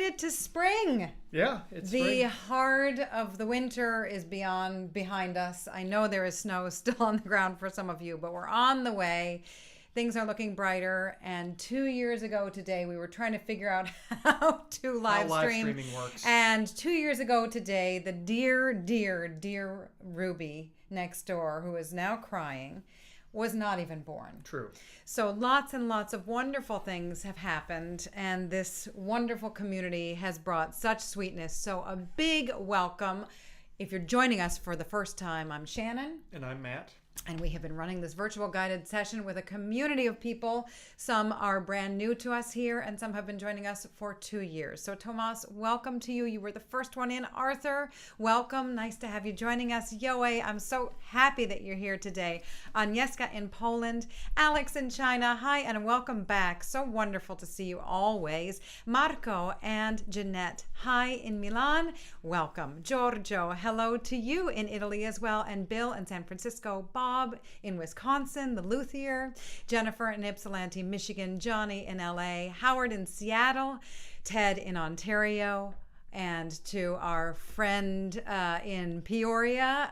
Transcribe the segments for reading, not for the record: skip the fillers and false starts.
it to spring. Yeah, it's the spring. heart of the winter is behind us. I know there is snow still on the ground for some of you, but we're on the way. Things are looking brighter. And 2 years ago today, we were trying to figure out how to live stream. Streaming works. And 2 years ago today, the dear Ruby next door, who is now crying, was not even born. True. So lots and lots of wonderful things have happened, and this wonderful community has brought such sweetness. So a big welcome. If you're joining us for the first time, I'm Shannon. And I'm Matt. And we have been running this virtual guided session with a community of people. Some are brand new to us here, and some have been joining us for 2 years. So Tomas, welcome to you. You were the first one in. Arthur, welcome. Nice to have you joining us. Yoe, I'm so happy that you're here today. Agnieszka in Poland. Alex in China. Hi, and welcome back. So wonderful to see you always. Marco and Jeanette. Hi in Milan. Welcome. Giorgio, hello to you in Italy as well. And Bill in San Francisco. Bob in Wisconsin, the Luthier, Jennifer in Ypsilanti, Michigan, Johnny in LA, Howard in Seattle, Ted in Ontario, and to our friend in Peoria,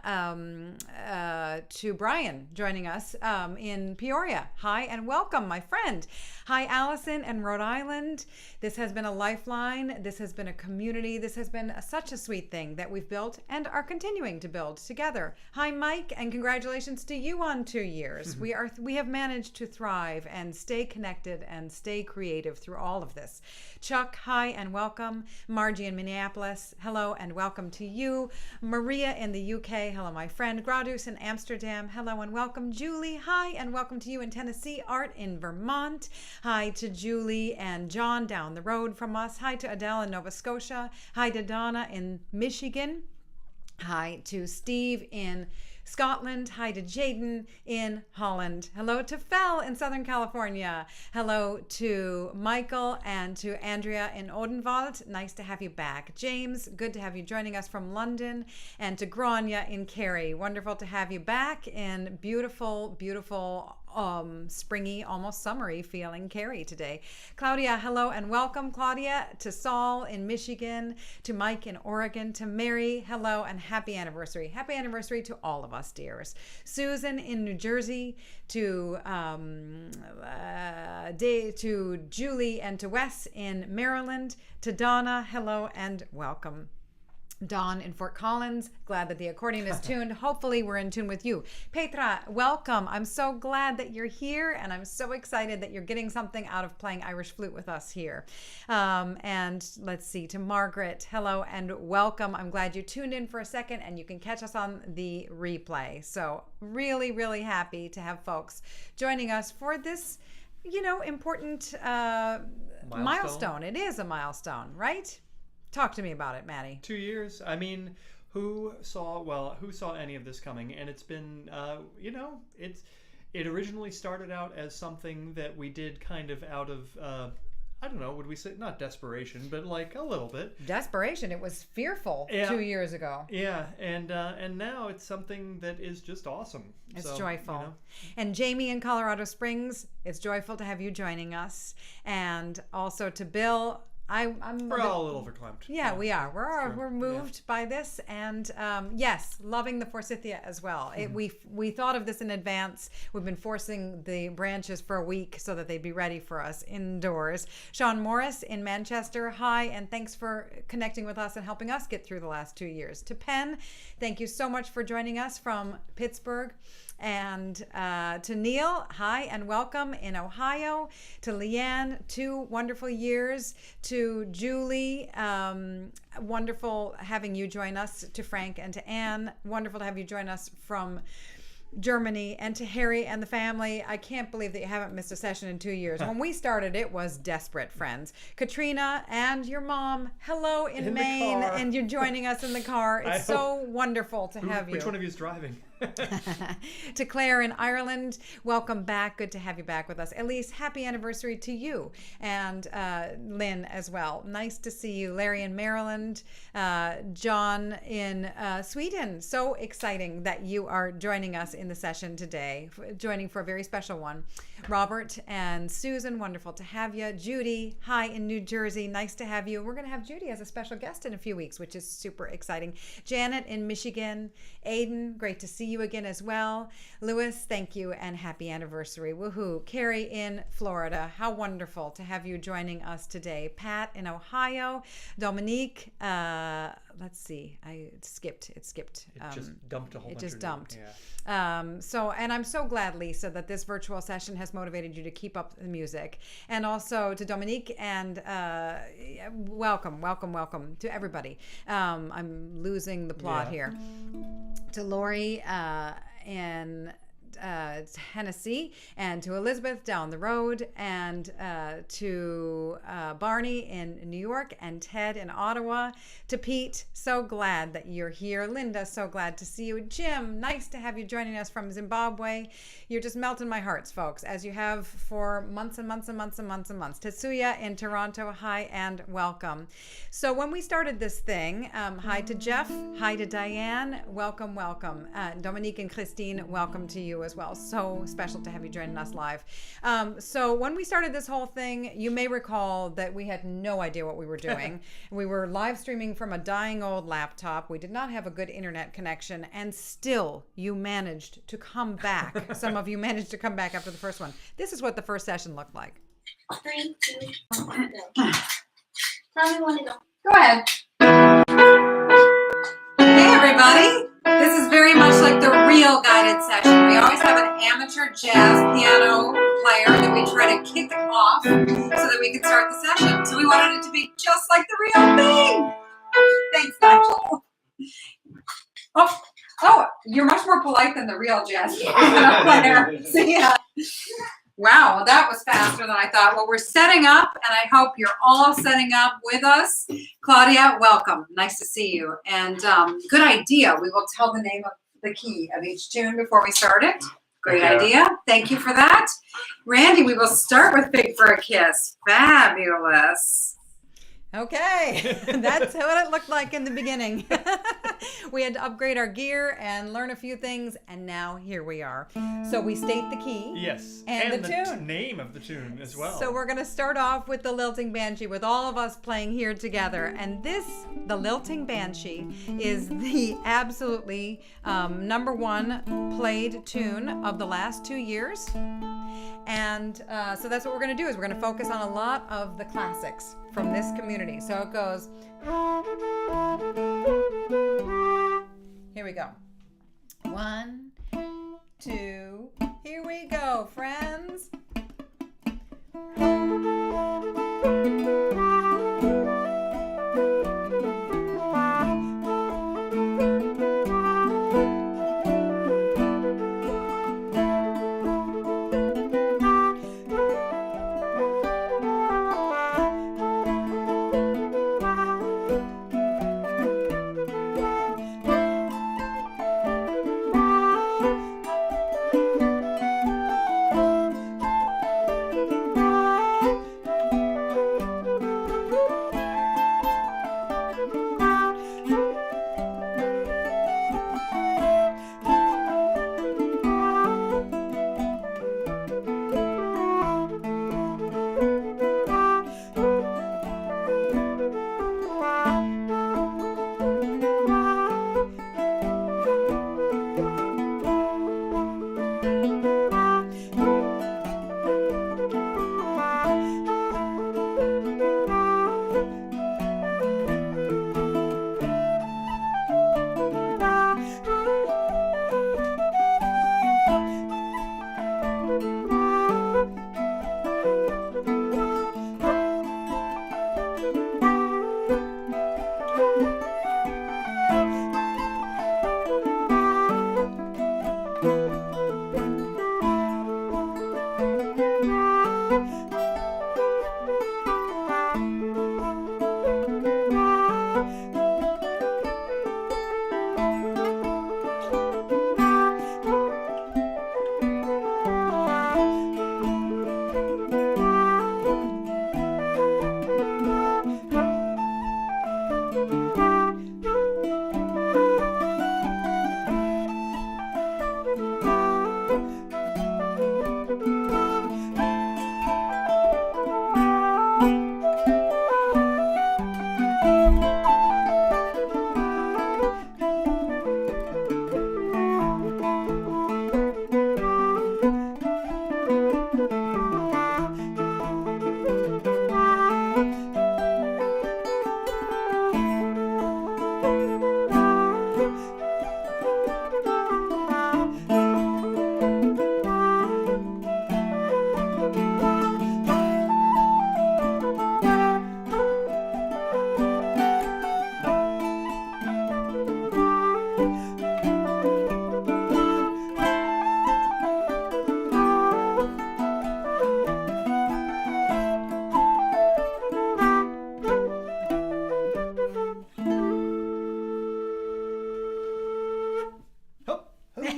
to Brian joining us in Peoria. Hi and welcome, my friend. Hi, Allison in Rhode Island. This has been a lifeline. This has been a community. This has been such a sweet thing that we've built and are continuing to build together. Hi, Mike, and congratulations to you on 2 years. Mm-hmm. We have managed to thrive and stay connected and stay creative through all of this. Chuck, hi and welcome. Margie in Minneapolis, hello and welcome to you. Maria in the UK, hello my friend. Gradus in Amsterdam, hello and welcome. Julie, hi and welcome to you in Tennessee. Art in Vermont, hi to Julie and John down the road from us. Hi to Adele in Nova Scotia. Hi to Donna in Michigan. Hi to Steve in Scotland. Hi to Jaden in Holland. Hello to Fel in Southern California. Hello to Michael and to Andrea in Odenwald. Nice to have you back. James, good to have you joining us from London. And to Grania in Kerry. Wonderful to have you back in beautiful springy, almost summery feeling Kerry today. Claudia, hello and welcome. Claudia, to Saul in Michigan, to Mike in Oregon, to Mary, hello and happy anniversary. Happy anniversary to all of us, dears. Susan in New Jersey, to Julie and to Wes in Maryland, to Donna, hello and welcome. Dawn in Fort Collins, glad that the accordion is tuned. Hopefully we're in tune with you. Petra, welcome. I'm so glad that you're here, and I'm so excited that you're getting something out of playing Irish flute with us here. And let's see, to Margaret, hello and welcome. I'm glad you tuned in for a second, and you can catch us on the replay. So really, really happy to have folks joining us for this, important milestone. It is a milestone, right? Talk to me about it, Maddie. 2 years. I mean, who saw any of this coming? And it's been, it originally started out as something that we did kind of out of, I don't know, would we say, not desperation, but like a little bit. Desperation. It was fearful 2 years ago. Yeah, and now it's something that is just awesome. It's joyful. And Jamie in Colorado Springs, it's joyful to have you joining us. And also to Bill, we're all a little verklempt. Yeah, we are. We're moved by this, and yes, loving the forsythia as well. We thought of this in advance. We've been forcing the branches for a week so that they'd be ready for us indoors. Sean Morris in Manchester, hi, and thanks for connecting with us and helping us get through the last 2 years. To Penn, thank you so much for joining us from Pittsburgh. And to Neil, hi and welcome in Ohio. To Leanne, 2 wonderful years. To Julie, wonderful having you join us. To Frank and to Anne, wonderful to have you join us from Germany. And to Harry and the family, I can't believe that you haven't missed a session in 2 years. When we started, it was desperate, friends. Katrina and your mom, hello in Maine, and you're joining us in the car. It's so wonderful to have you. Which one of you is driving? To Claire in Ireland, welcome back. Good to have you back with us. Elise, happy anniversary to you. And Lynn as well. Nice to see you. Larry in Maryland, John in Sweden. So exciting that you are joining us in the session today, joining for a very special one. Robert and Susan, wonderful to have you. Judy, hi in New Jersey. Nice to have you. We're going to have Judy as a special guest in a few weeks, which is super exciting. Janet in Michigan. Aiden, great to see you again as well. Lewis, thank you and happy anniversary. Woohoo. Kerry in Florida. How wonderful to have you joining us today. Pat in Ohio. Dominique, let's see. It skipped. It just dumped a whole bunch. It just of dumped. Yeah. And I'm so glad, Lisa, that this virtual session has motivated you to keep up the music. And also to Dominique and welcome to everybody. I'm losing the plot here. To Lori in Tennessee, and to Elizabeth down the road, and to Barney in New York, and Ted in Ottawa. To Pete, so glad that you're here. Linda, so glad to see you. Jim, nice to have you joining us from Zimbabwe. You're just melting my hearts, folks, as you have for months and months and months and months and months. Tetsuya in Toronto, hi and welcome. So when we started this thing, hi to Jeff, hi to Diane, welcome. Dominique and Christine, welcome to you as well. So special to have you joining us live. So when we started this whole thing, you may recall that we had no idea what we were doing. We were live streaming from a dying old laptop. We did not have a good internet connection, and still you managed to come back. Some of you managed to come back after the first one. This is what the first session looked like. 3, 2, 1, go. Tell me when to go. Go ahead. Hey everybody. This is very much like the real guided session. We always have an amateur jazz piano player that we try to kick off so that we can start the session. So we wanted it to be just like the real thing. Thanks, Nigel. Oh, you're much more polite than the real jazz piano player. See ya. Wow, that was faster than I thought. Well, we're setting up, and I hope you're all setting up with us. Claudia, welcome. Nice to see you. And good idea. We will tell the name of the key of each tune before we start it. Great idea. Thank you for that. Randy, we will start with Big for a Kiss. Fabulous. Okay, that's what it looked like in the beginning. We had to upgrade our gear and learn a few things, and now here we are. So we state the key. Yes, and the tune. Name of the tune as well. So we're going to start off with the Lilting Banshee, with all of us playing here together. And the Lilting Banshee, is the absolutely #1 played tune of the last 2 years. And so that's what we're going to do, is we're going to focus on a lot of the classics from this community. So it goes. Here we go. 1, 2, here we go, friends.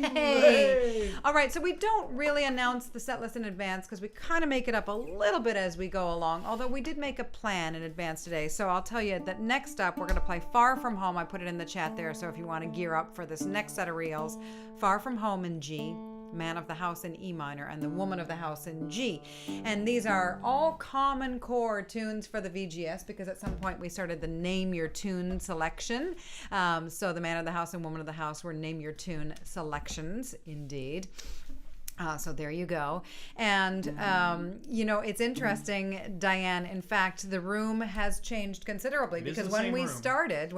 Hey! All right, so we don't really announce the set list in advance because we kind of make it up a little bit as we go along, although we did make a plan in advance today. So I'll tell you that next up, we're going to play Far From Home. I put it in the chat there, so if you want to gear up for this next set of reels, Far From Home in G, Man of the House in E minor, and the Woman of the House in G. And these are all common core tunes for the VGS because at some point we started the Name Your Tune selection. So the Man of the House and Woman of the House were Name Your Tune selections, indeed. So there you go. And, it's interesting, Diane. In fact, the room has changed considerably because when we started,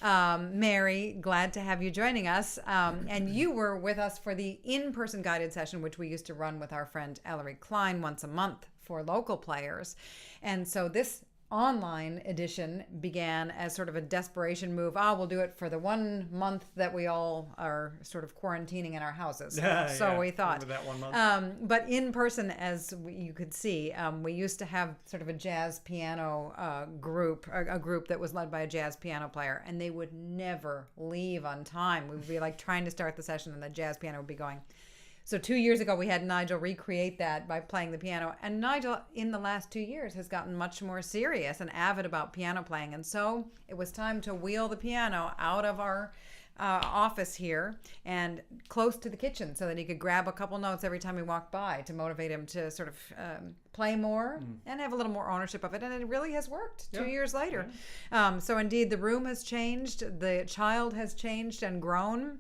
Mary, glad to have you joining us. And you were with us for the in-person guided session, which we used to run with our friend Ellery Klein once a month for local players. And so this online edition began as sort of a desperation move. We'll do it for the 1 month that we all are sort of quarantining in our houses. We thought. That 1 month. But in person, as you could see, we used to have sort of a jazz piano group, a group that was led by a jazz piano player, and they would never leave on time. We would be like trying to start the session, and the jazz piano would be going. So 2 years ago, we had Nigel recreate that by playing the piano. And Nigel, in the last 2 years, has gotten much more serious and avid about piano playing. And so it was time to wheel the piano out of our office here and close to the kitchen so that he could grab a couple notes every time he walked by to motivate him to sort of play more and have a little more ownership of it. And it really has worked 2 years later. Yeah. So indeed, the room has changed. The child has changed and grown.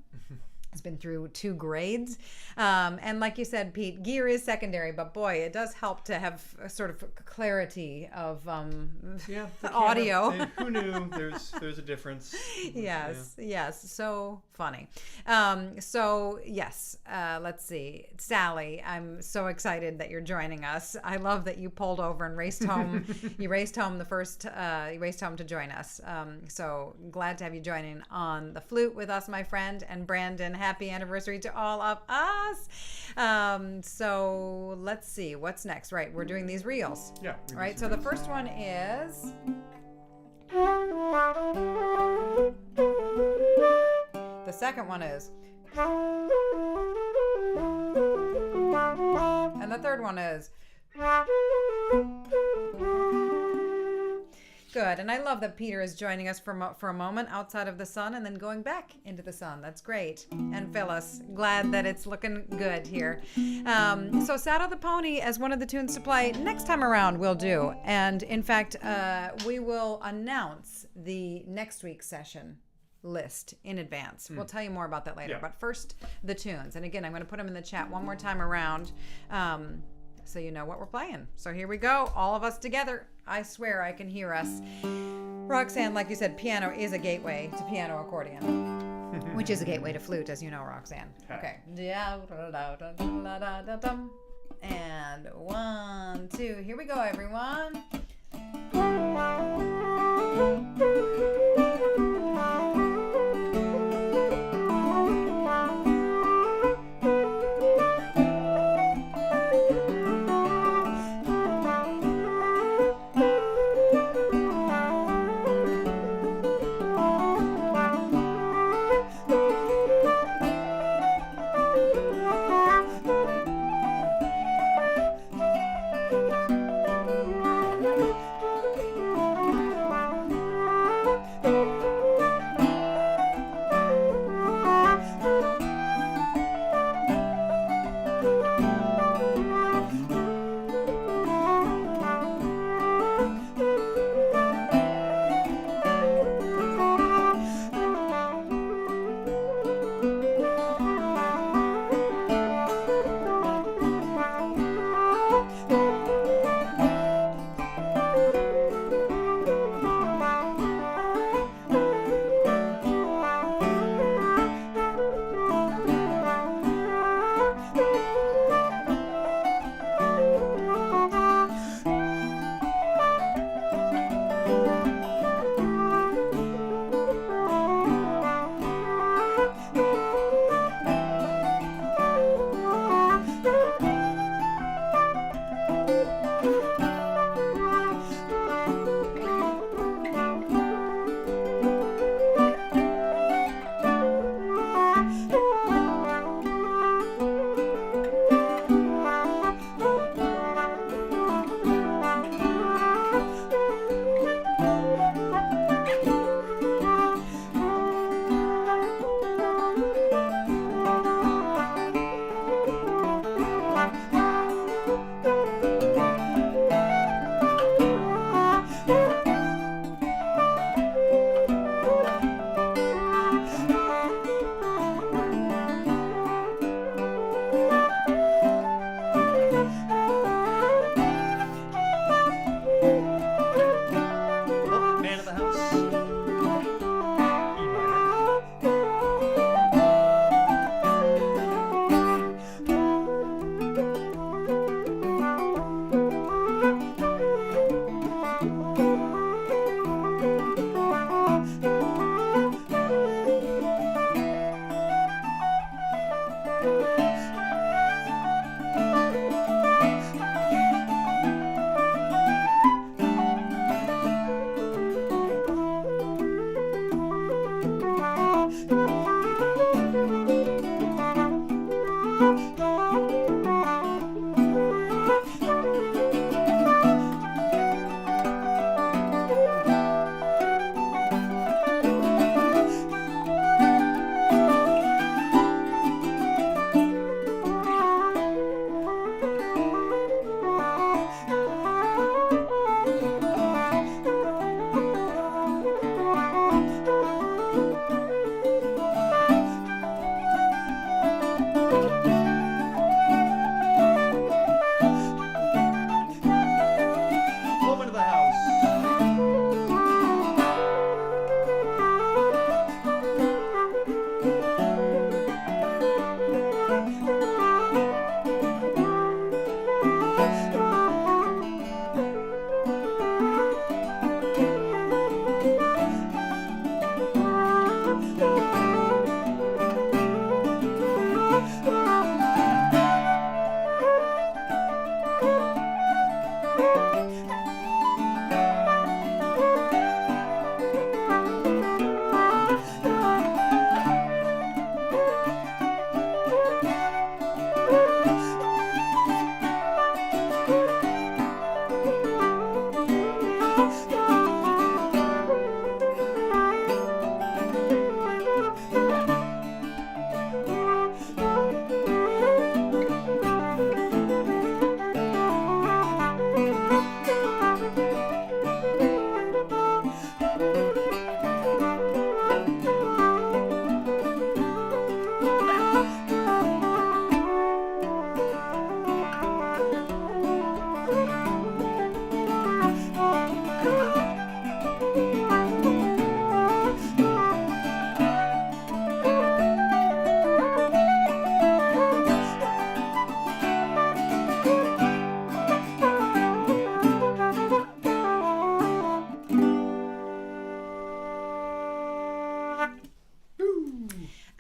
It's been through 2 grades. And like you said, Pete, gear is secondary, but boy, it does help to have a sort of clarity of audio. Who knew there's a difference? Yes. So funny. Let's see. Sally, I'm so excited that you're joining us. I love that you pulled over and raced home. You raced home to join us. So glad to have you joining on the flute with us, my friend. And Brandon, happy anniversary to all of us. So let's see what's next. Right, we're doing these reels. Yeah. Right. So the first one is the second one is, and the third one is. Good. And I love that Peter is joining us for a moment outside of the sun and then going back into the sun. That's great. And Phyllis, glad that it's looking good here. So Saddle the Pony as one of the tunes to play next time around we'll do. And in fact, we will announce the next week's session list in advance. We'll tell you more about that later. Yeah. But first, the tunes. And again, I'm going to put them in the chat one more time around. So you know what we're playing. So here we go, all of us together. I swear I can hear us. Roxanne, like you said, piano is a gateway to piano accordion, which is a gateway to flute, as you know, Roxanne. Okay. And 1, 2, here we go, everyone.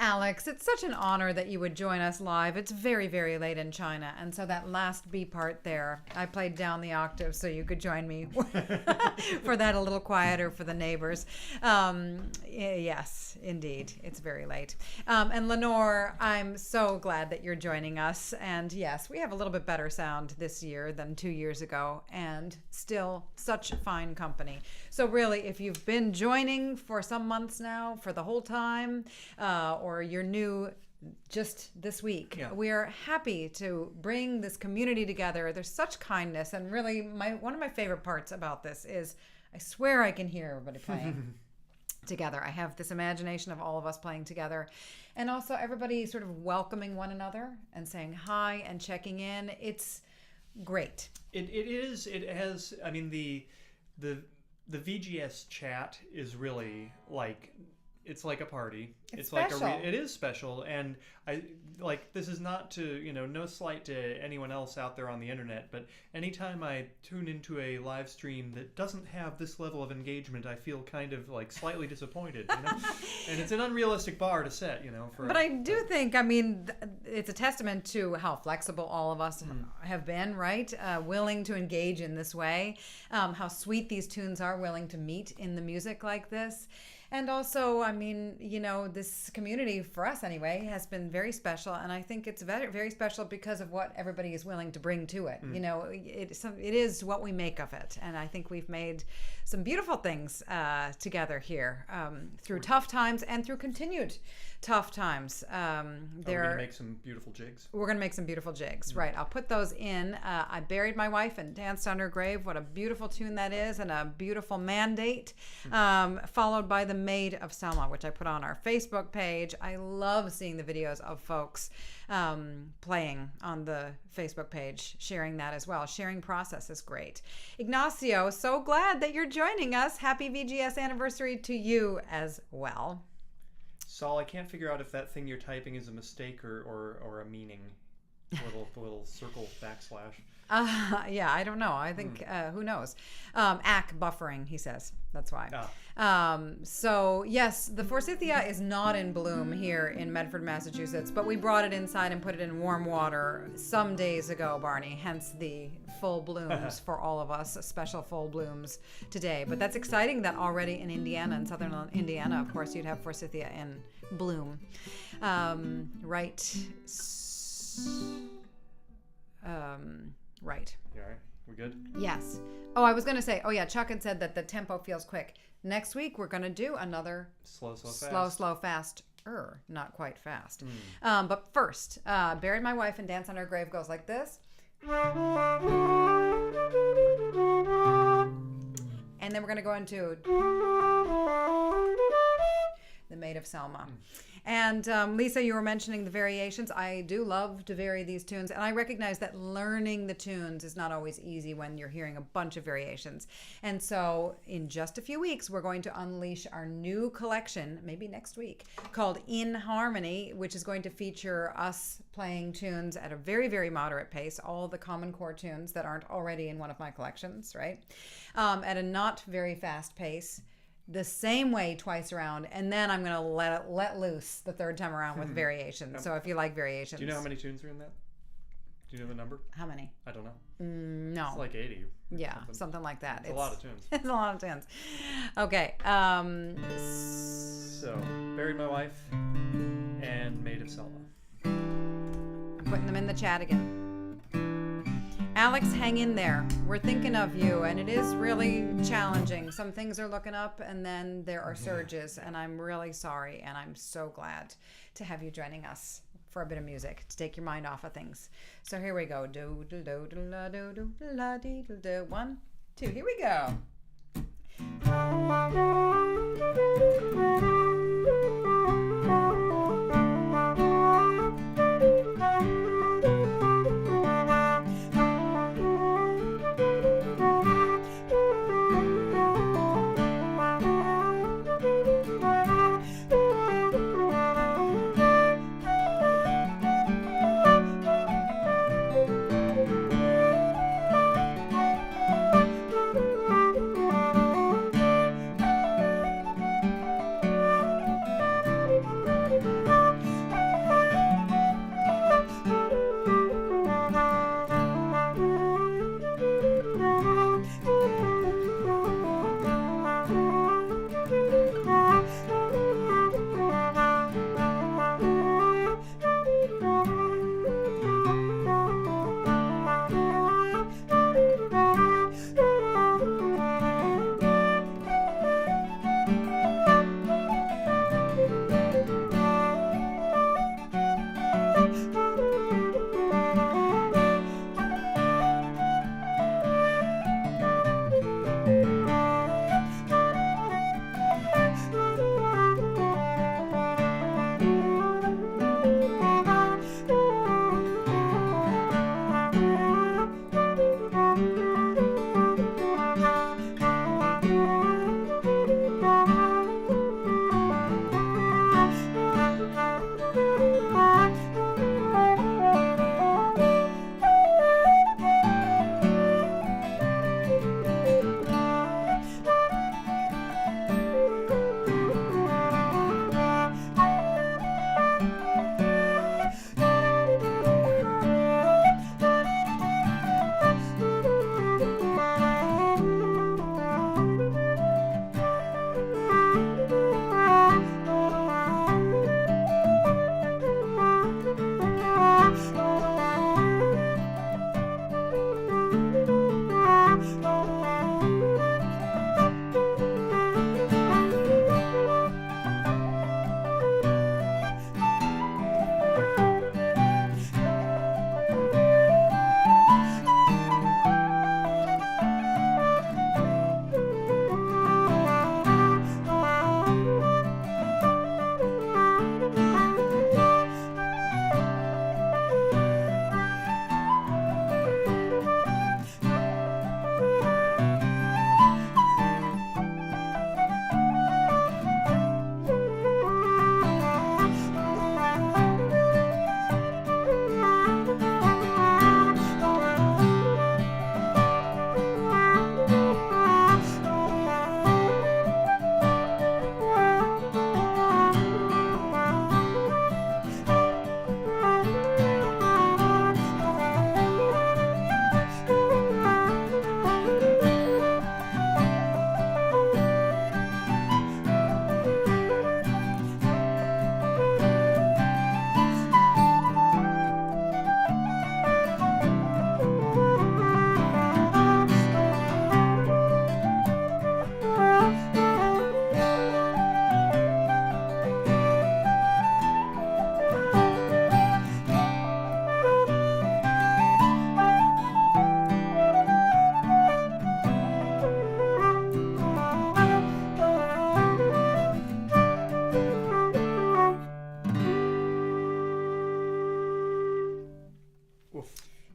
Alex, it's such an honor that you would join us live. It's very, very late in China. And so that last B part there, I played down the octave so you could join me for that a little quieter for the neighbors. Yes, indeed. It's very late. And Lenore, I'm so glad that you're joining us. And yes, we have a little bit better sound this year than 2 years ago, and still such fine company. So really, if you've been joining for some months now, for the whole time, or you're new just this week, we are happy to bring this community together. There's such kindness, and really one of my favorite parts about this is I swear I can hear everybody playing together. I have this imagination of all of us playing together, and also everybody sort of welcoming one another and saying hi and checking in. It's great. It is. It has. I mean, the VGS chat is really like, it's like a party. It's special. Like it is special, and I like, this is not to, no slight to anyone else out there on the internet, but anytime I tune into a live stream that doesn't have this level of engagement, I feel kind of like slightly disappointed, and it's an unrealistic bar to set, But I do think, I mean, it's a testament to how flexible all of us have been, right? Willing to engage in this way, how sweet these tunes are, willing to meet in the music like this. And also, I mean, this community, for us anyway, has been very special. And I think it's very, very special because of what everybody is willing to bring to it. It is what we make of it. And I think we've made some beautiful things together here through tough times and through continued tough times. We're going to make some beautiful jigs. We're going to make some beautiful jigs, right. I'll put those in. I Buried My Wife and Danced on Her Grave. What a beautiful tune that is, and a beautiful mandate. Followed by the Maid of Selma, which I put on our Facebook page. I love seeing the videos of folks playing on the Facebook page, sharing that as well. Sharing process is great. Ignacio, so glad that you're joining us. Happy VGS anniversary to you as well. Saul, I can't figure out if that thing you're typing is a mistake or a meaning. Little circle backslash. Yeah, I don't know. I think, who knows? ACK buffering, he says. That's why. So, yes, the forsythia is not in bloom here in Medford, Massachusetts, but we brought it inside and put it in warm water some days ago, Barney, hence the full blooms for all of us, special full blooms today. But that's exciting that already in Indiana, in southern Indiana, of course, you'd have forsythia in bloom. Right. Right. You all right? We good? Yes. Oh, I was going to say, Chuck had said that the tempo feels quick. Next week, we're going to do another slow, fast. Not quite fast. But first, Buried My Wife and Dance on Her Grave goes like this. And then we're going to go into the Maid of Selma. And Lisa, you were mentioning the variations. I do love to vary these tunes, and I recognize that learning the tunes is not always easy when you're hearing a bunch of variations. And so in just a few weeks, we're going to unleash our new collection, maybe next week, called In Harmony, which is going to feature us playing tunes at a very, very moderate pace, all the common core tunes that aren't already in one of my collections, right? At a not very fast pace, the same way twice around, and then I'm going to let loose the third time around with variations. So if you like variations. Do you know how many tunes are in that? Do you know the number? How many? I don't know. No. It's like 80. Yeah, something like that. It's a lot of tunes. It's a lot of tunes. Okay. So, Buried My Wife and Maid of Selma. I'm putting them in the chat again. Alex, hang in there. We're thinking of you, and it is really challenging. Some things are looking up, and then there are surges, and I'm really sorry, and I'm so glad to have you joining us for a bit of music to take your mind off of things. So here we go. Do do do do la do do la dee do do. 1, 2. Here we go.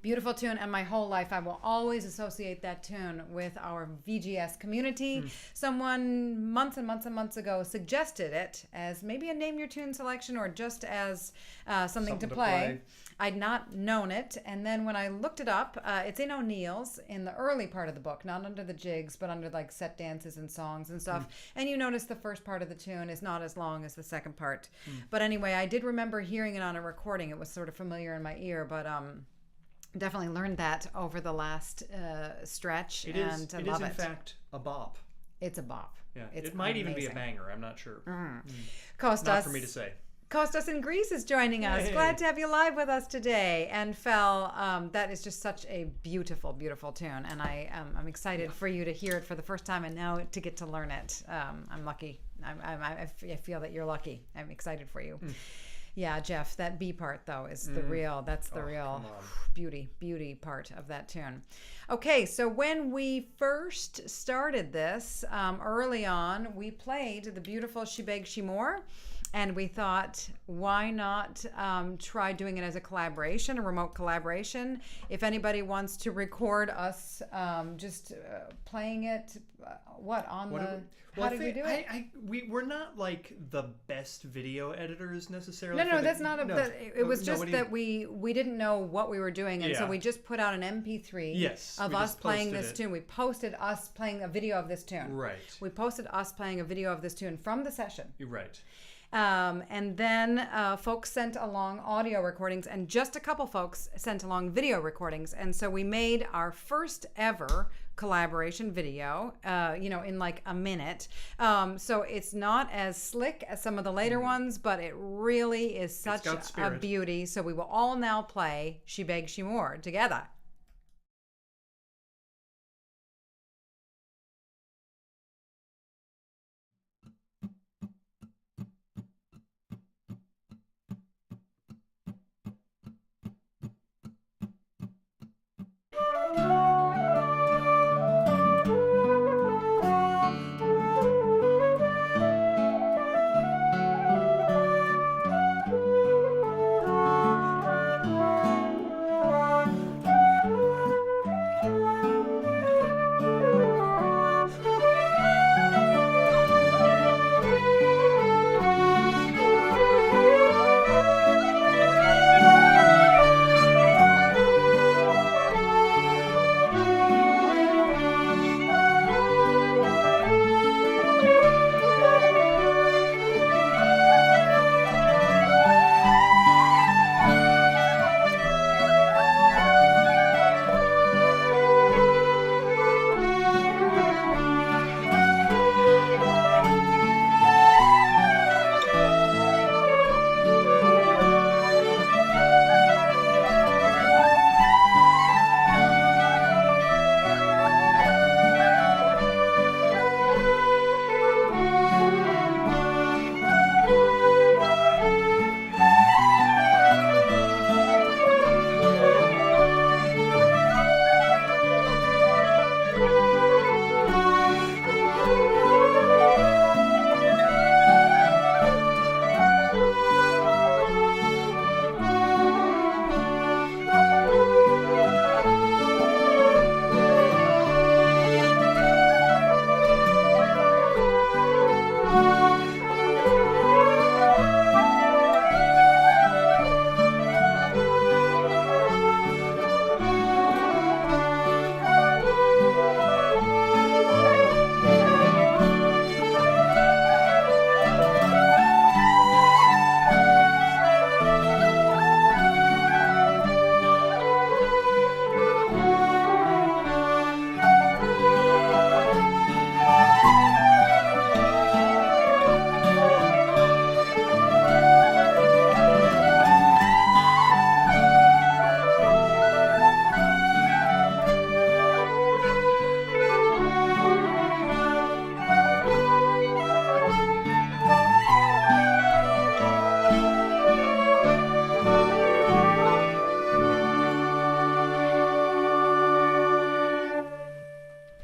Beautiful tune, and my whole life I will always associate that tune with our VGS community. Someone months and months and months ago suggested it as maybe a name your tune selection or just as something to play. I'd not known it, and then when I looked it up, it's in O'Neill's in the early part of the book, not under the jigs, but under like set dances and songs and stuff. And you notice the first part of the tune is not as long as the second part. But anyway, I did remember hearing it on a recording. It was sort of familiar in my ear, but definitely learned that over the last stretch. It is in fact a bop. It's a bop. Yeah, it's it might even be a amazing. banger. I'm not sure. Kostas, Not for me to say. Kostas in Greece is joining us. Hey. Glad to have you live with us today. And Fel, that is just such a beautiful, beautiful tune. And I'm excited for you to hear it for the first time and now to get to learn it. I'm lucky. I feel that you're lucky. I'm excited for you. Yeah, Jeff, that B part though is the real, that's the real beauty part of that tune. Okay, so when we first started this, early on, we played the beautiful She Begs She More, and we thought, why not try doing it as a collaboration, a remote collaboration? If anybody wants to record us just playing it, how did we do it? We're not like the best video editors necessarily. No, that's not it was just that we didn't know what we were doing, and so we just put out an MP3 of us playing this tune. We posted us playing a video of this tune. Right. We posted us playing a video of this tune from the session. Right. And then folks sent along audio recordings, and just a couple folks sent along video recordings. And so we made our first ever collaboration video, in like a minute. So it's not as slick as some of the later ones, but it really is such a beauty. So we will all now play She Begs She More together.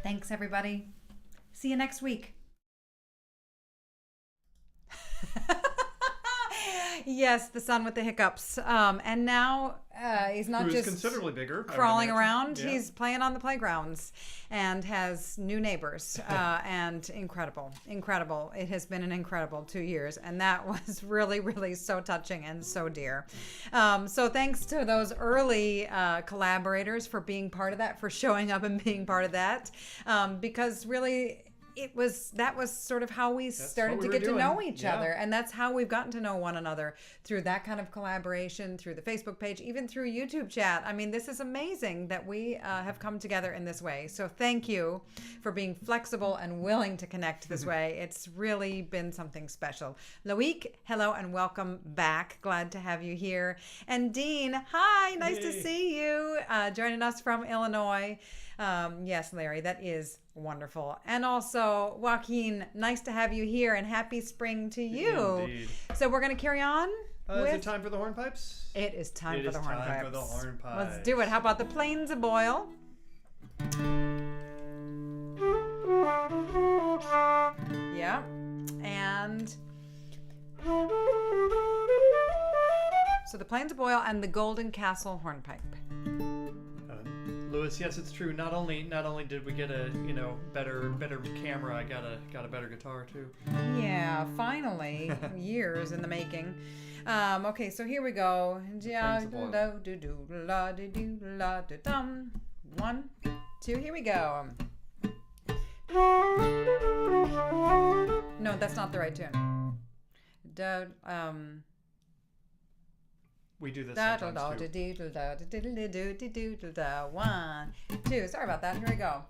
Thanks, everybody. See you next week. Yes, the son with the hiccups. And now he's not Who's just considerably bigger, I would crawling imagine. around. Yeah. He's playing on the playgrounds and has new neighbors. And incredible. It has been an incredible 2 years. And that was really, really so touching and so dear. So thanks to those early collaborators for being part of that, for showing up and being part of that. Because really, that was sort of how we started what to we get were to doing. know each Yeah. other, and that's how we've gotten to know one another, through that kind of collaboration, through the Facebook page, even through YouTube chat. I mean, this is amazing that we have come together in this way. So thank you for being flexible and willing to connect this way. It's really been something special. Loic, hello and welcome back. Glad to have you here. And Dean, hi, nice to Hey. see you, joining us from Illinois. Yes, Larry, that is wonderful. And also, Joaquin, nice to have you here, and happy spring to you. Indeed. So we're going to carry on Is with... it time for the hornpipes? It is time It for is the time hornpipes. for the hornpipes. Let's do it. How about the plains of Boyle? Yeah. And... So the plains of Boyle and the Golden Castle hornpipe. Lewis, yes, it's true. Not only did we get a better camera, I got a better guitar too. Yeah, finally. Years in the making. Okay, so here we go. Plains of Boyle. One, two, here we go. No, that's not the right tune. We do this Da sometimes too. One, two. Sorry about that. Here we go.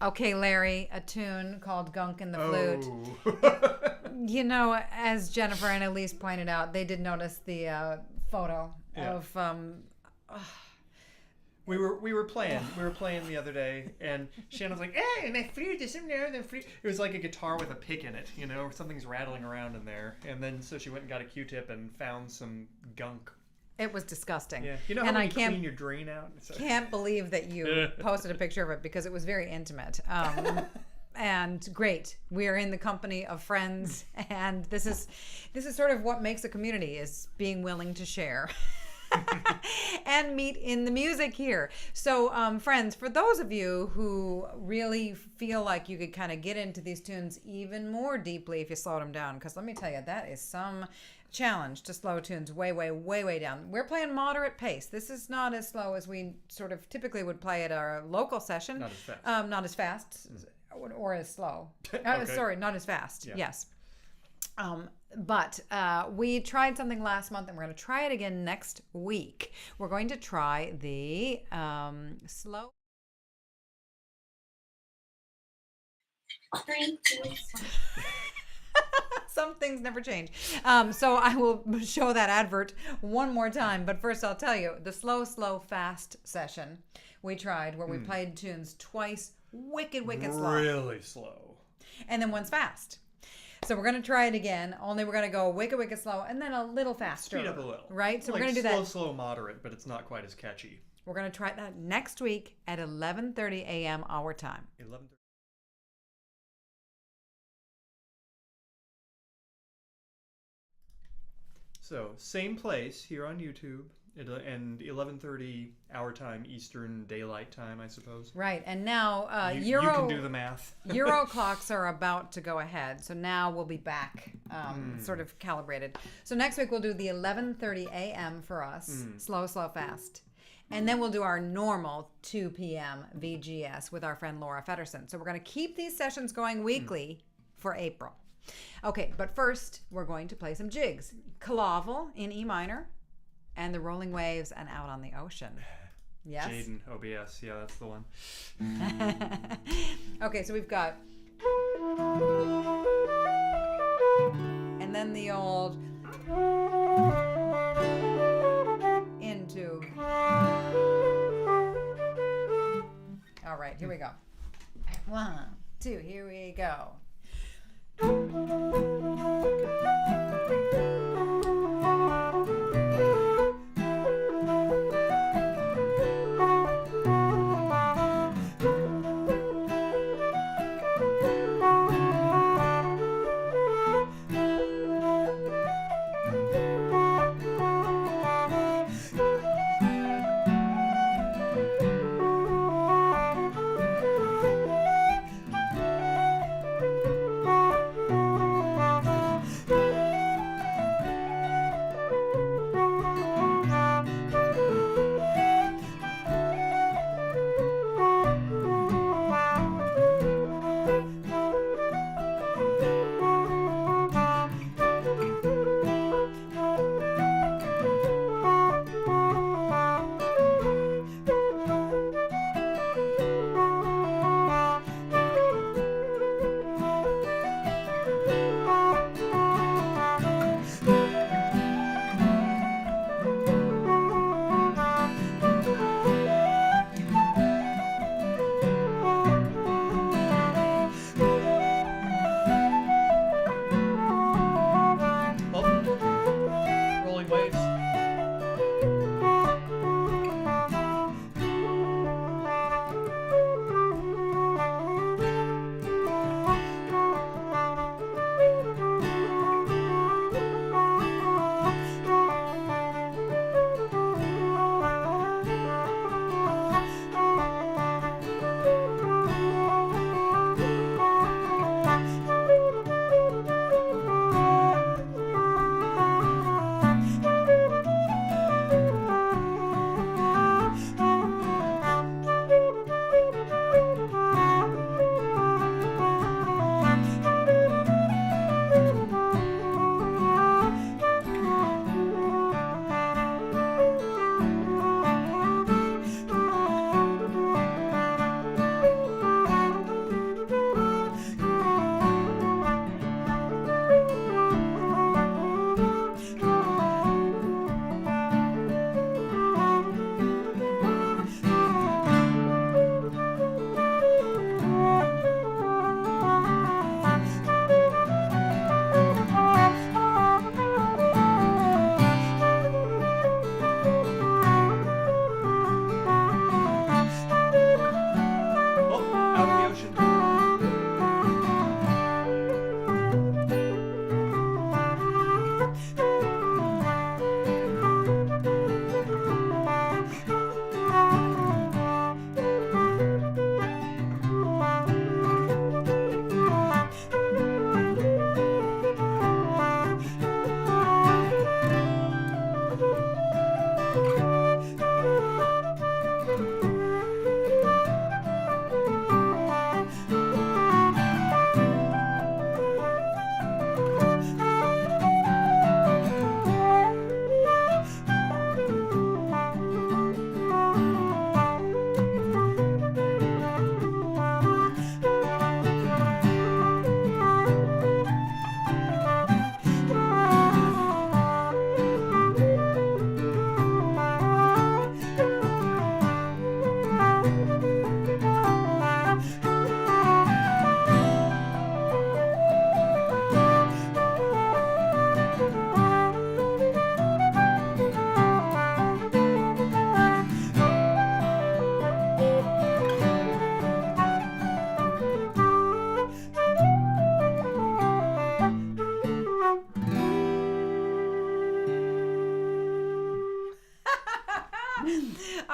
Okay, Larry, a tune called Gunk in the Flute. Oh. You know, as Jennifer and Elise pointed out, they did notice the photo Yeah. of We were playing the other day, and Shannon's like, "Hey, my flute is in there." The flute. It was like a guitar with a pick in it, or something's rattling around in there. And then so she went and got a Q-tip and found some gunk. it was disgusting. Yeah, you know how and when I you can't clean your drain out. It's like- can't believe that you posted a picture of it because it was very intimate. And great. We are in the company of friends, and this is sort of what makes a community, is being willing to share. And meet in the music here. So, friends, for those of you who really feel like you could kind of get into these tunes even more deeply if you slowed them down, because let me tell you, that is some challenge to slow tunes way, way, way, way down. We're playing moderate pace. This is not as slow as we sort of typically would play at our local session. Not as fast. Not as fast or as slow. Okay. Sorry, not as fast. Yeah. Yes. But we tried something last month, and we're going to try it again next week. We're going to try the slow. 3, 2, 1. Some things never change. So I will show that advert one more time. But first, I'll tell you the slow, slow, fast session we tried, where we played tunes twice, wicked, wicked slow, really slow, and then once fast. So we're going to try it again, only we're going to go wicked, wicked slow, and then a little faster. speed up a little, right? So like we're going to do slow, that. slow, moderate, but it's not quite as catchy. We're going to try that next week at 11:30 a.m. our time. 11:30. So same place here on YouTube, and 11:30 our time, Eastern Daylight Time, I suppose. Right, and now You can do the math. Euro clocks are about to go ahead, so now we'll be back, sort of calibrated. So next week we'll do the 11:30 a.m. for us, slow, slow, fast. And then we'll do our normal 2 p.m. VGS with our friend Laura Feddersen. So we're going to keep these sessions going weekly for April. Okay, but first we're going to play some jigs. Killavil in E minor, and the Rolling Waves and Out on the Ocean. Yes? Jaden, OBS, yeah, that's the one. Okay, so we've got... And then the old... Into... All right, here we go. 1, 2, here we go.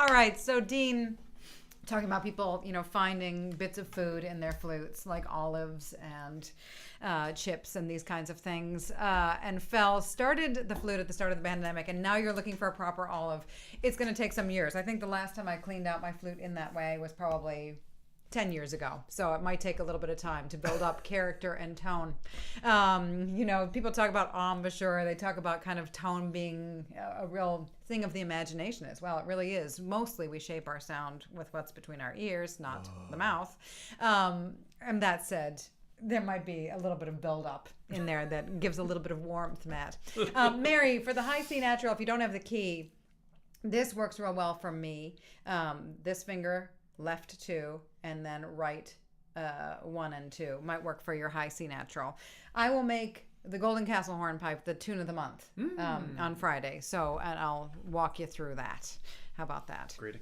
All right, so Dean, talking about people, finding bits of food in their flutes, like olives and chips and these kinds of things. And Fel started the flute at the start of the pandemic, and now you're looking for a proper olive. It's going to take some years. I think the last time I cleaned out my flute in that way was probably 10 years ago. So it might take a little bit of time to build up character and tone. People talk about embouchure. They talk about kind of tone being a real thing of the imagination as well. It really is. Mostly we shape our sound with what's between our ears, not the mouth. And that said, there might be a little bit of buildup in there that gives a little bit of warmth, Matt. Mary, for the high C natural, if you don't have the key, this works real well for me. This finger, left 2, and then right 1 and 2 might work for your high C natural. I will make the Golden Castle Hornpipe the tune of the month on Friday, and I'll walk you through that. How about that? Great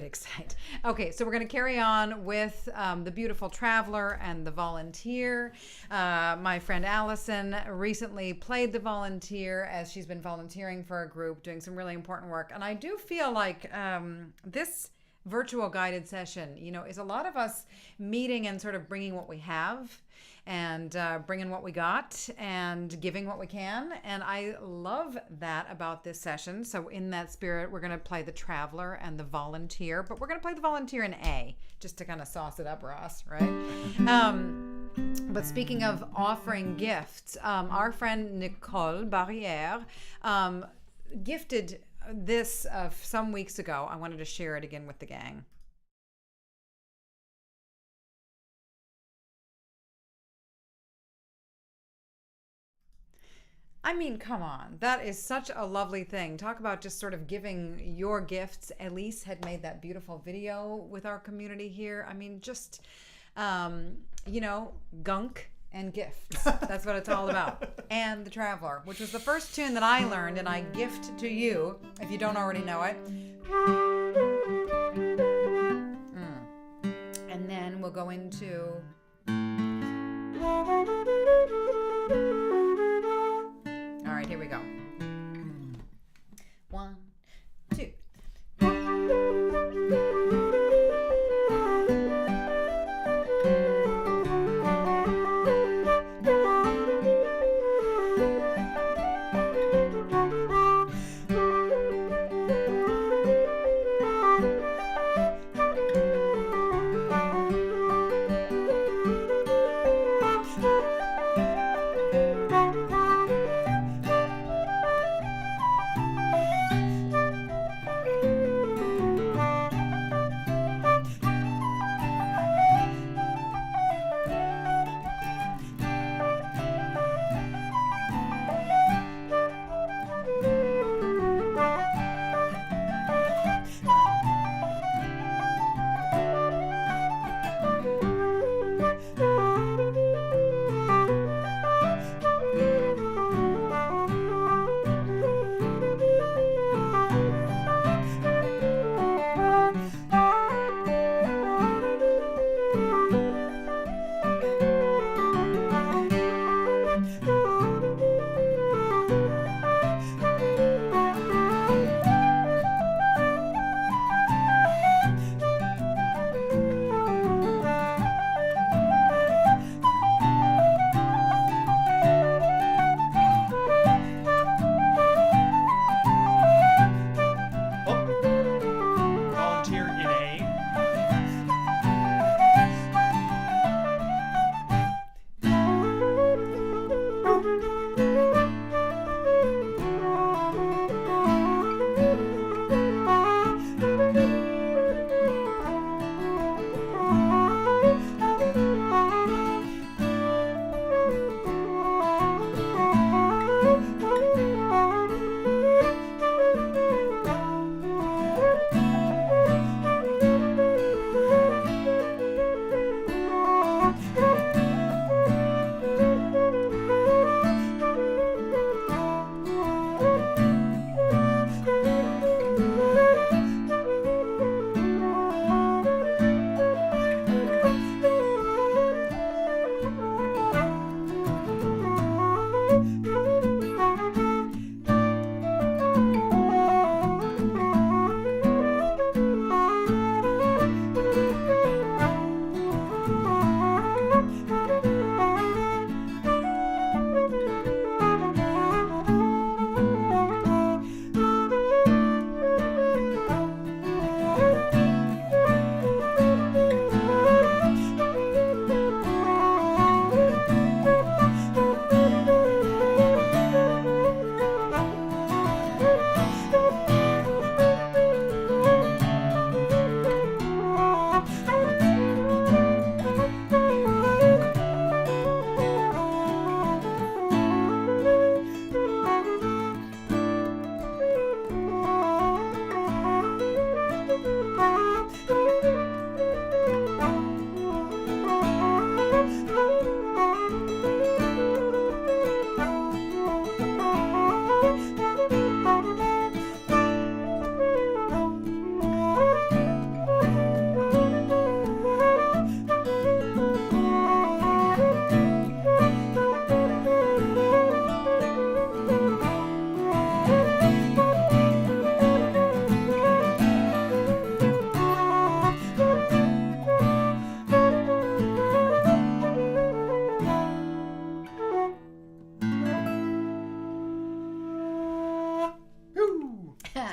excite. Okay, so we're going to carry on with the Beautiful Traveler and the Volunteer. My friend Allison recently played the Volunteer as she's been volunteering for a group, doing some really important work. And I do feel like this virtual guided session, is a lot of us meeting and sort of bringing what we have and bringing what we got and giving what we can. And I love that about this session. So in that spirit, we're going to play the Traveler and the Volunteer, but we're going to play the Volunteer in A, just to kind of sauce it up, Ross, right? But speaking of offering gifts, our friend Nicole Barrière gifted this some weeks ago. I wanted to share it again with the gang. I mean, come on. That is such a lovely thing. Talk about just sort of giving your gifts. Elise had made that beautiful video with our community here. I mean, just, gunk and gifts. That's what it's all about. And the Traveler, which was the first tune that I learned, and I gift to you, if you don't already know it. And then we'll go into... All right, here we go. 1, 2.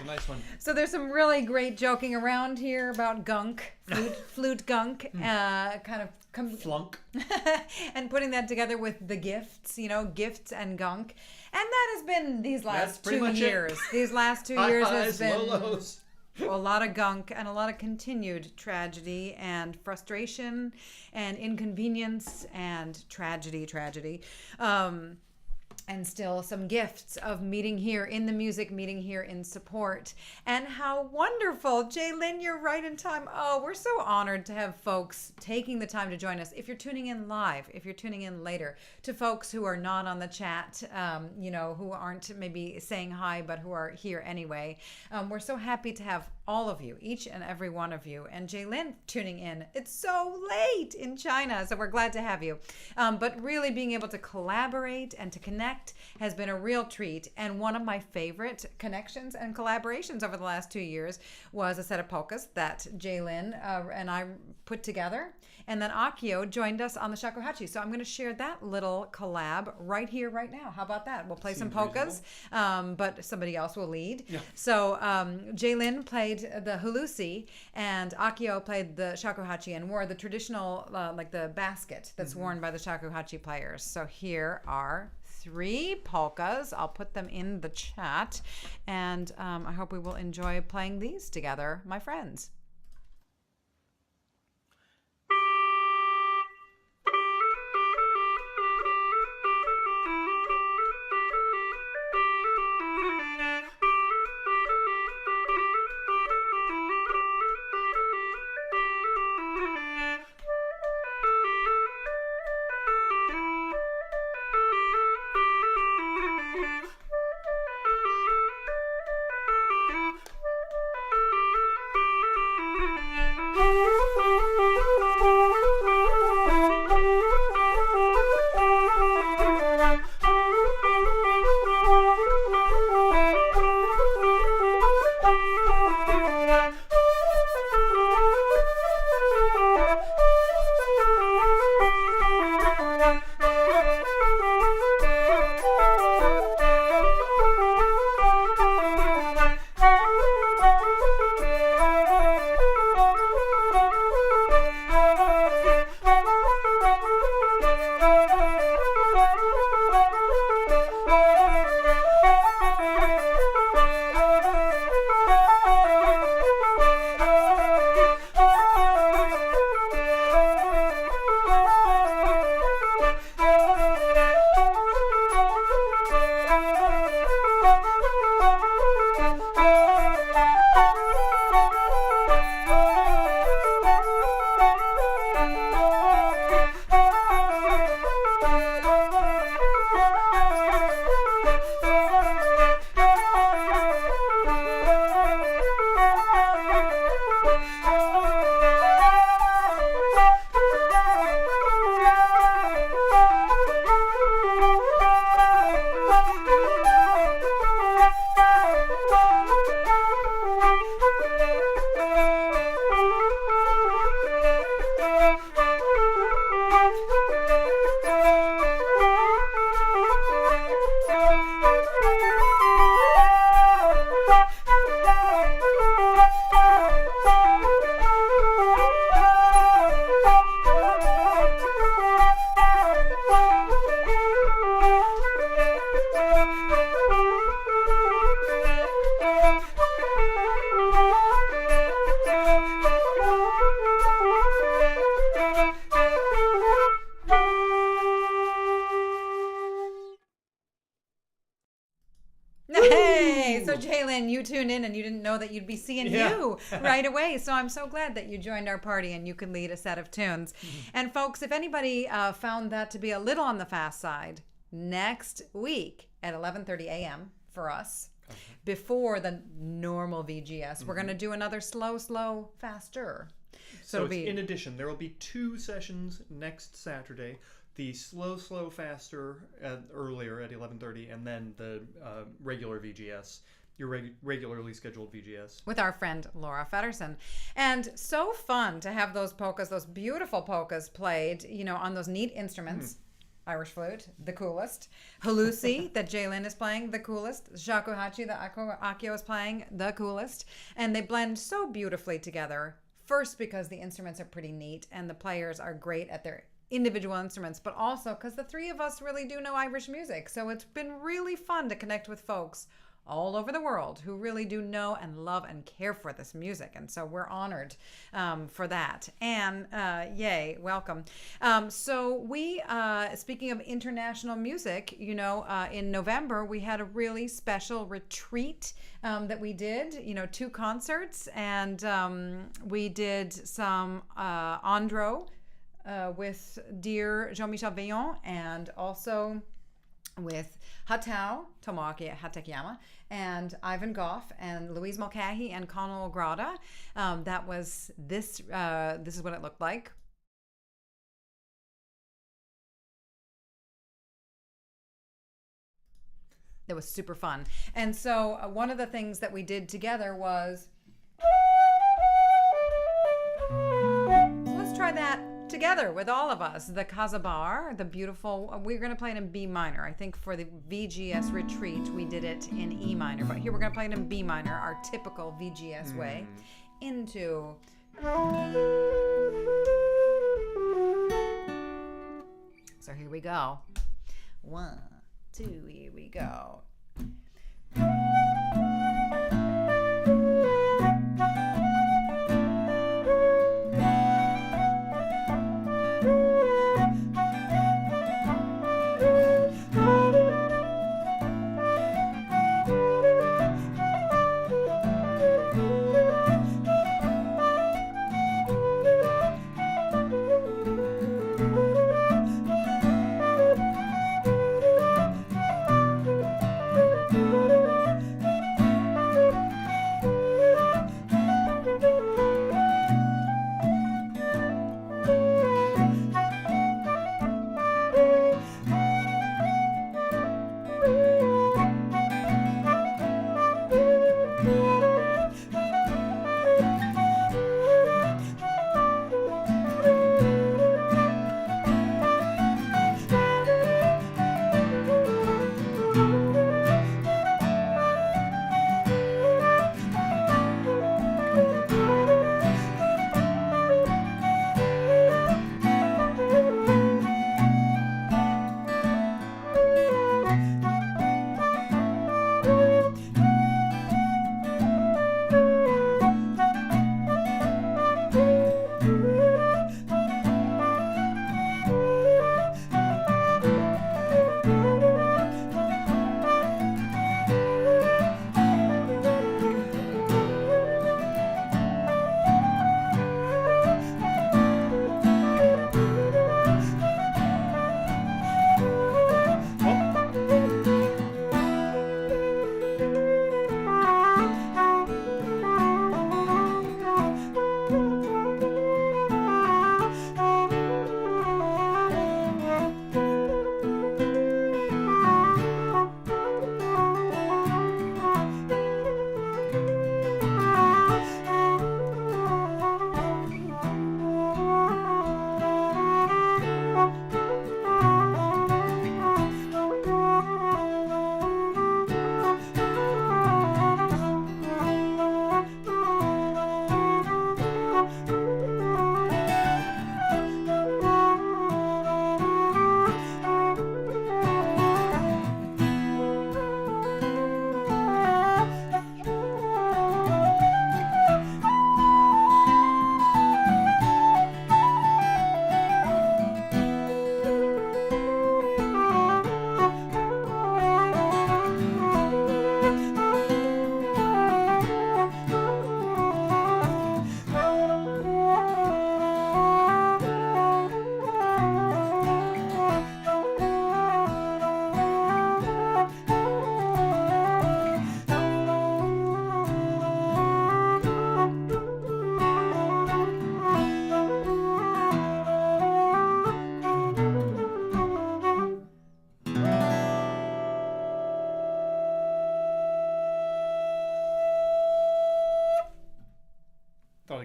Nice one. So there's some really great joking around here about gunk, flute gunk, kind of Flunk. and putting that together with the gifts, gifts and gunk. And that has been these last 2 years. These last 2 years has been lows. a lot of gunk and a lot of continued tragedy and frustration and inconvenience and tragedy. And still some gifts of meeting here in the music, meeting here in support. And how wonderful. Jaylin, you're right in time. Oh, we're so honored to have folks taking the time to join us. If you're tuning in live, if you're tuning in later, to folks who are not on the chat, who aren't maybe saying hi, but who are here anyway. We're so happy to have all of you, each and every one of you. And Jaylin tuning in. It's so late in China, so we're glad to have you. But really being able to collaborate and to connect has been a real treat. And one of my favorite connections and collaborations over the last 2 years was a set of polkas that Jaylin and I put together. And then Akio joined us on the shakuhachi. So I'm going to share that little collab right here, right now. How about that? We'll play some polkas, but somebody else will lead. Yeah. So Jaylin played the hulusi and Akio played the shakuhachi and wore the traditional, like the basket that's worn by the shakuhachi players. So here are 3 polkas. I'll put them in the chat, and I hope we will enjoy playing these together, my friends. Jaylin, you tuned in and you didn't know that you'd be seeing you right away. So I'm so glad that you joined our party and you can lead a set of tunes. And folks, if anybody found that to be a little on the fast side, next week at 11:30 a.m. for us, before the normal VGS, we're going to do another slow, faster. So it'll be, in addition, there will be 2 sessions next Saturday. The slow, faster earlier at 11:30, and then the regular VGS, your regularly scheduled VGS. With our friend Laura Feddersen. And so fun to have those polkas, those beautiful polkas played, on those neat instruments. Irish flute, the coolest. Halusi, that Jaylin is playing, the coolest. Shakuhachi, that Akio is playing, the coolest. And they blend so beautifully together. First, because the instruments are pretty neat and the players are great at their individual instruments, but also because the three of us really do know Irish music. So it's been really fun to connect with folks all over the world who really do know and love and care for this music. And so we're honored for that. And yay, welcome. So we, speaking of international music, you know, in November, we had a really special retreat that we did, you know, 2 concerts. And we did some Andro with dear Jean-Michel Vaillant, and also with Hatao Tomoaki Hatakeyama and Ivan Goff and Louise Mulcahy and Conal Grada. That was this. This is what it looked like. It was super fun. And so one of the things that we did together was, so let's try that together with all of us. The Casabar, the beautiful, we're going to play it in B minor. I think for the VGS retreat, we did it in E minor, but here we're going to play it in B minor, our typical VGS way, into... So here we go. 1, 2, here we go.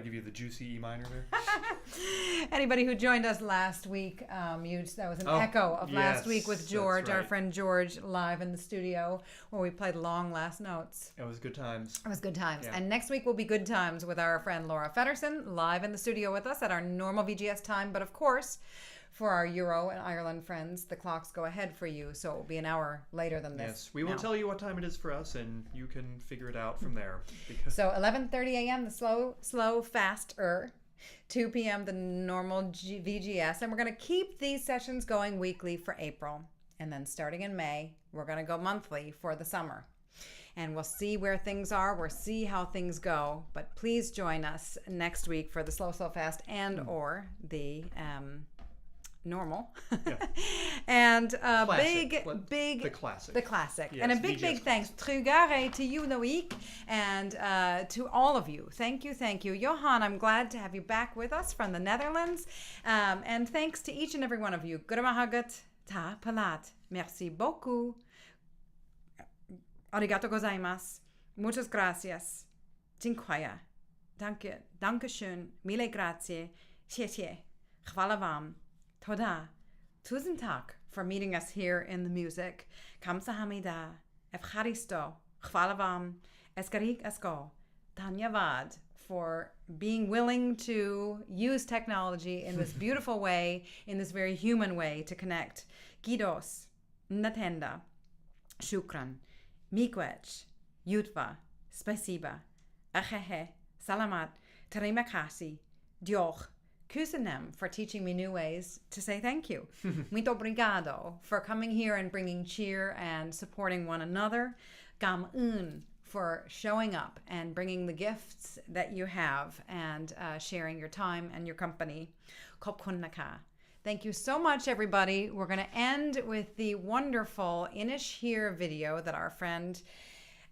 give you the juicy E minor there. Anybody who joined us last week, that was an echo of last week with George, our friend George, live in the studio where we played long last notes. It was good times. It was good times. Yeah. And next week will be good times with our friend Laura Fedderson live in the studio with us at our normal VGS time. But of course, for our Euro and Ireland friends, the clocks go ahead for you, so it will be an hour later than this. Yes, we will tell you what time it is for us, and you can figure it out from there. So 11:30 a.m. the slow, faster. 2 p.m. the normal VGS, and we're going to keep these sessions going weekly for April, and then starting in May, we're going to go monthly for the summer. And we'll see where things are. We'll see how things go. But please join us next week for the slow, fast, and or the normal. Yeah. And Classic. big The classic. The classic. Yes, And a big VGS thanks to you, Loïc, and to all of you. Thank you. Johan, I'm glad to have you back with us from the Netherlands. And thanks to each and every one of you. Guramahagat ta palat. Merci beaucoup. Arigato gozaimasu. Muchas gracias. Dziękuję. Danke schön. Mille grazie. Xie. Chwala wam. Toda. Tusen tak for meeting us here in the music. Kamsahamnida. Evcharisto. Chwala wam. Eskarik esko. Dhanyavad for being willing to use technology in this beautiful way, in this very human way to connect. Gidos. Natenda. Shukran. Miigwech. Yutva. Spasiba. Achehe. Salamat. Terima kasih. Dioch. Kusanem for teaching me new ways to say thank you. Muito obrigado for coming here and bringing cheer and supporting one another. Gam un for showing up and bringing the gifts that you have and sharing your time and your company. Kopkun naka. Thank you so much, everybody. We're going to end with the wonderful Inish Here video that our friend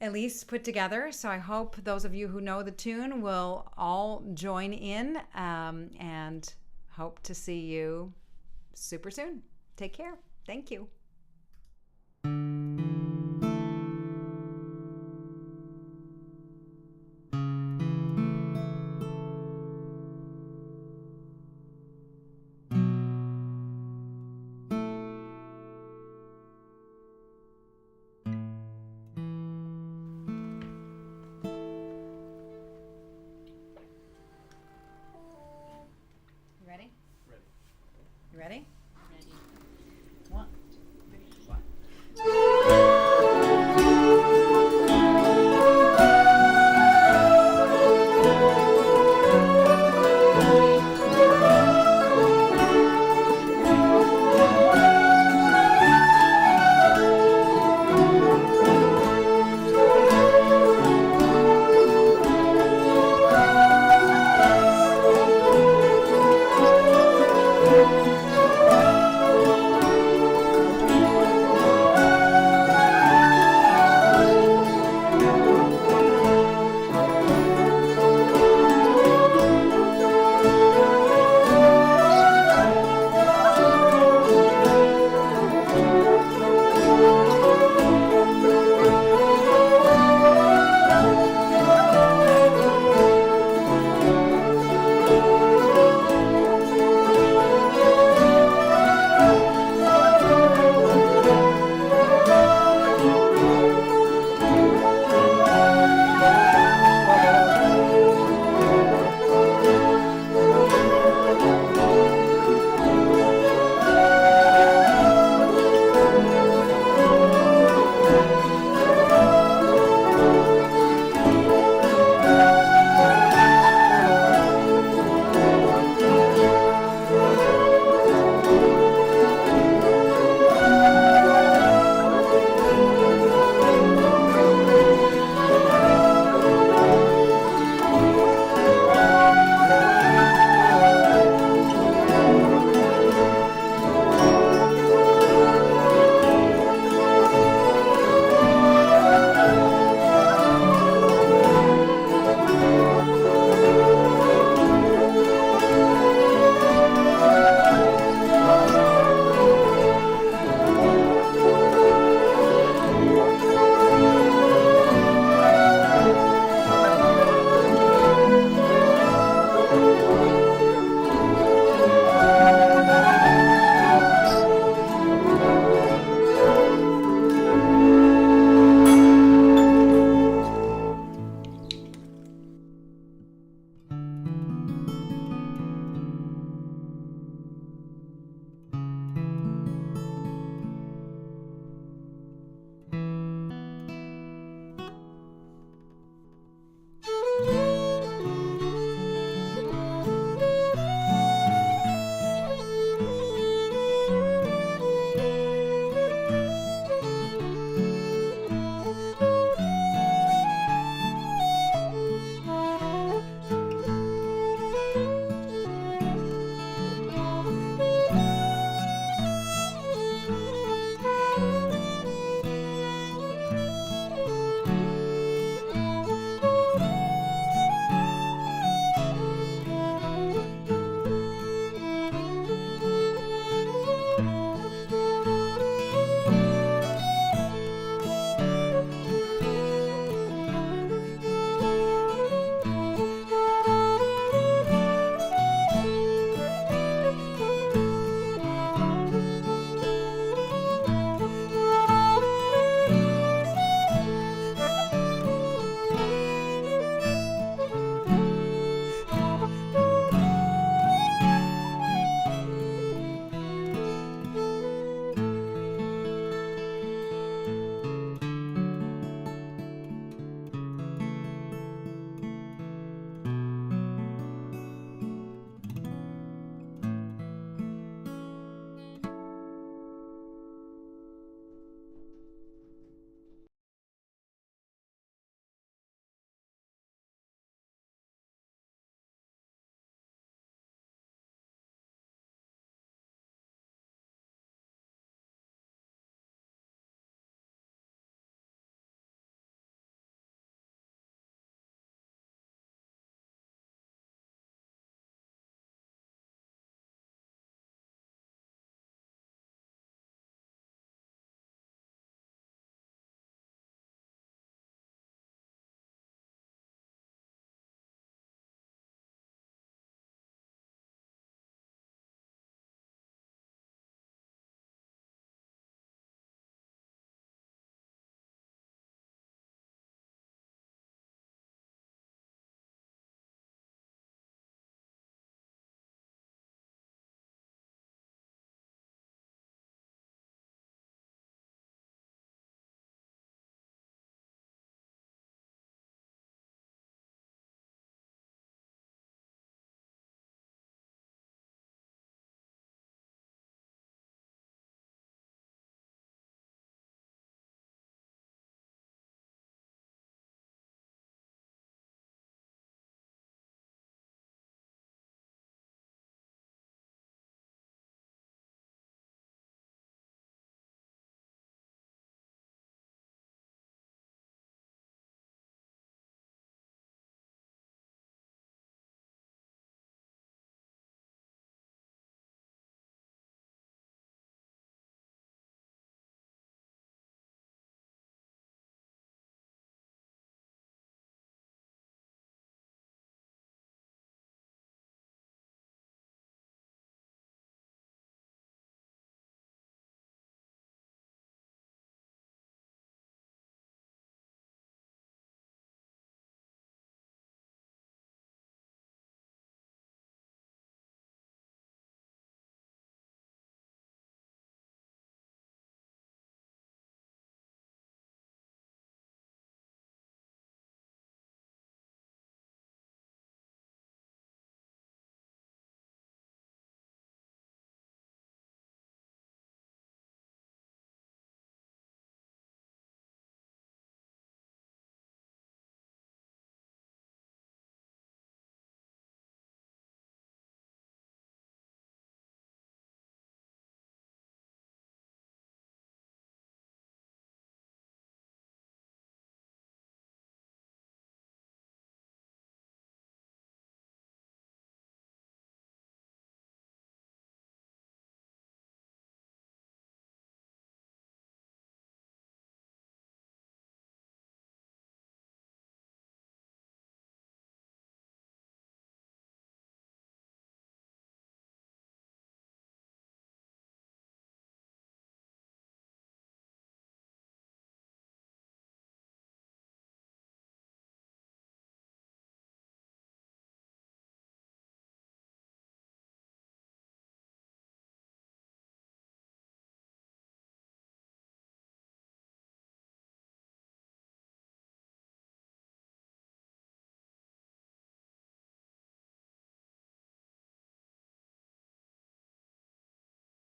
Elise put together. So I hope those of you who know the tune will all join in and hope to see you super soon. Take care. Thank you.